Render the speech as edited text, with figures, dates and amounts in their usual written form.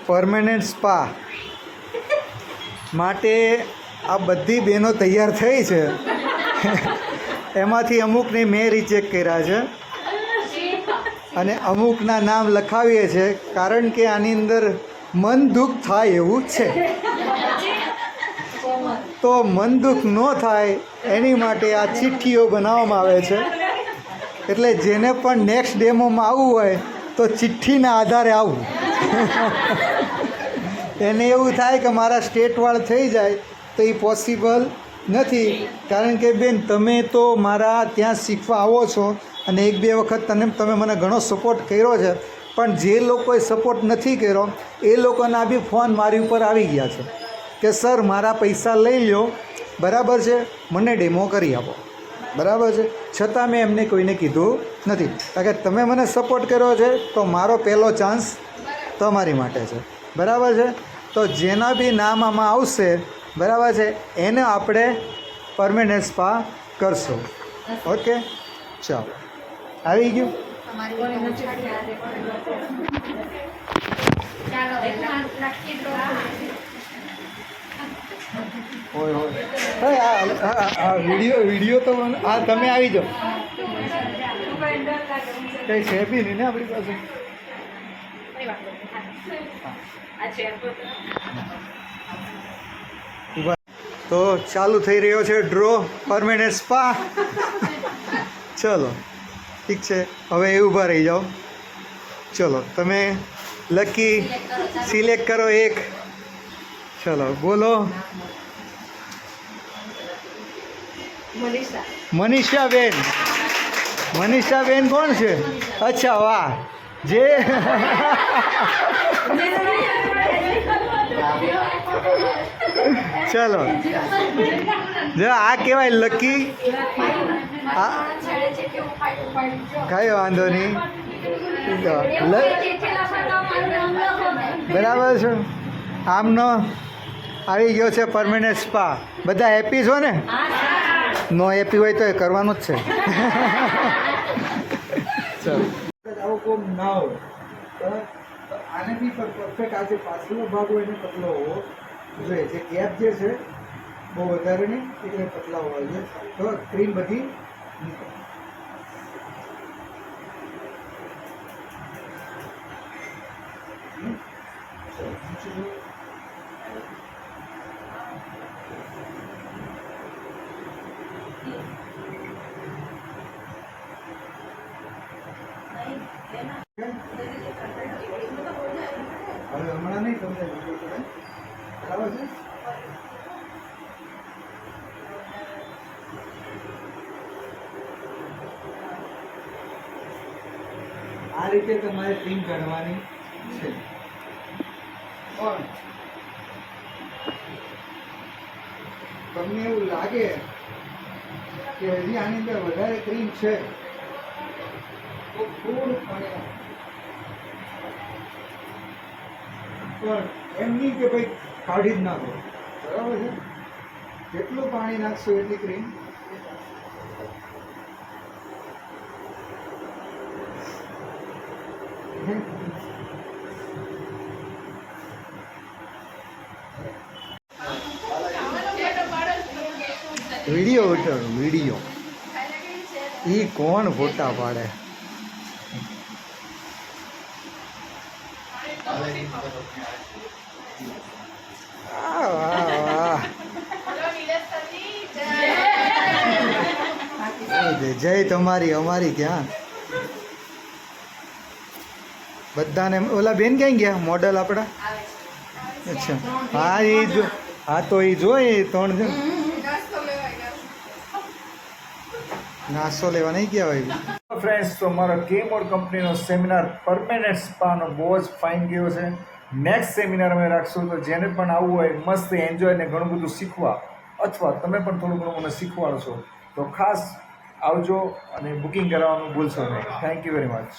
Permanent spa માટે આ બધી બહેનો તૈયાર થઈ છે. એમાંથી અમુકને મેં રિજેક્ટ કર્યા છે અને અમુકના નામ લખાવીએ છીએ, કારણ કે આની અંદર મન દુઃખ થાય એવું છે. તો મન દુઃખ ન થાય એની માટે આ ચિઠ્ઠીઓ બનાવવામાં આવે છે. એટલે જેને પણ નેક્સ્ટ ડેમોમાં આવવું હોય તો ચિઠ્ઠીના આધારે આવવું. એને એવું થાય કે મારા સ્ટેટવાળ થઈ જાય તો એ પોસિબલ નથી, કારણ કે બેન તમે તો મારા ત્યાં શીખવા આવો છો અને એક બે વખત તમે મને ઘણો સપોર્ટ કર્યો છે, પણ જે લોકોએ સપોર્ટ નથી કર્યો એ લોકોના બી ફોન મારી ઉપર આવી ગયા છે કે સર મારા પૈસા લઈ લો, બરાબર છે, મને ડેમો કરી આપો, બરાબર છે. છતાં મેં એમને કોઈને કીધું નથી, કારણ કે તમે મને સપોર્ટ કર્યો છે તો મારો પહેલો ચાન્સ તમારી માટે છે, બરાબર છે. તો જેના બી નામ આમાં આવશે, બરાબર છે, એને આપણે પરમેનન્ટ સ્પા કરશું. ઓકે, ચાલો, આવી ગયું. હોય આ વિડીયો તો હા તમે આવી જાઓ, કંઈ છે બી નહીં ને આપણી પાસે. તો ચાલુ થઈ રહ્યો છે ડ્રો પરમેનન્ટ સ્પા. ચલો ઠીક છે, હવે એ ઊભા રહી જાઓ. ચલો તમે લકી સિલેક્ટ કરો એક. ચલો બોલો. મનીષાબેન. મનીષાબેન કોણ છે? અચ્છા, વાહ. જે ચલો જો આ કહેવાય લકી. કાંઈ વાંધો નહીં, બરાબર છે. આમનો આવી ગયો છે પરમેનન્ટ સ્પા. બધા હેપી છો ને? નો હેપી હોય તો એ કરવાનું જ છે. ચાલો આવો કોમ ના હોય તો આને બી પરફેક્ટ આજે પાછળનો ભાગ હોય ને પતલો હોવો જોઈએ. જે ગેપ જે છે બહુ વધારે નહીં, એટલે પતલા હોવા જોઈએ, તો ક્રીમ બધી નીકળે. હવે હમણાં નહીં, તમને બરાબર છે. આ રીતે તમારે ક્રીમ કાઢવાની છે. પણ તમને એવું લાગે કે હજી આની અંદર વધારે ક્રીમ છે તો થોડું પાણી, પણ એમ નહીં કે ભાઈ કાઢી જ નાખો, બરાબર છે. જેટલું પાણી નાખશો એટલી ક્રીમ. વિડીયો ઉતારો, વિડીયો. એ કોણ ફોટા પાડે? જય તમારી અમારી ક્યાં બધાને. ઓલા બેન ક્યાં ગયા મોડલ આપણા? અચ્છા, હા એ જો, હા તો એ જોઈ 3 જણ નાસ્તો લેવા નહીં ગયા હોય. ફ્રેન્ડ્સ, તો મારો કેમોડ કંપનીનો સેમિનાર પરમેનન્ટ સ્પાનો બહુ જ ફાઇન ગયો છે. નેક્સ્ટ સેમિનાર અમે રાખશું, તો જેને પણ આવવું હોય મસ્ત એન્જોય ને ઘણું બધું શીખવા, અથવા તમે પણ થોડું ઘણું મને શીખવાડશો, તો ખાસ આવજો અને બુકિંગ કરાવવાનું ભૂલશો નહીં. Thank you very much.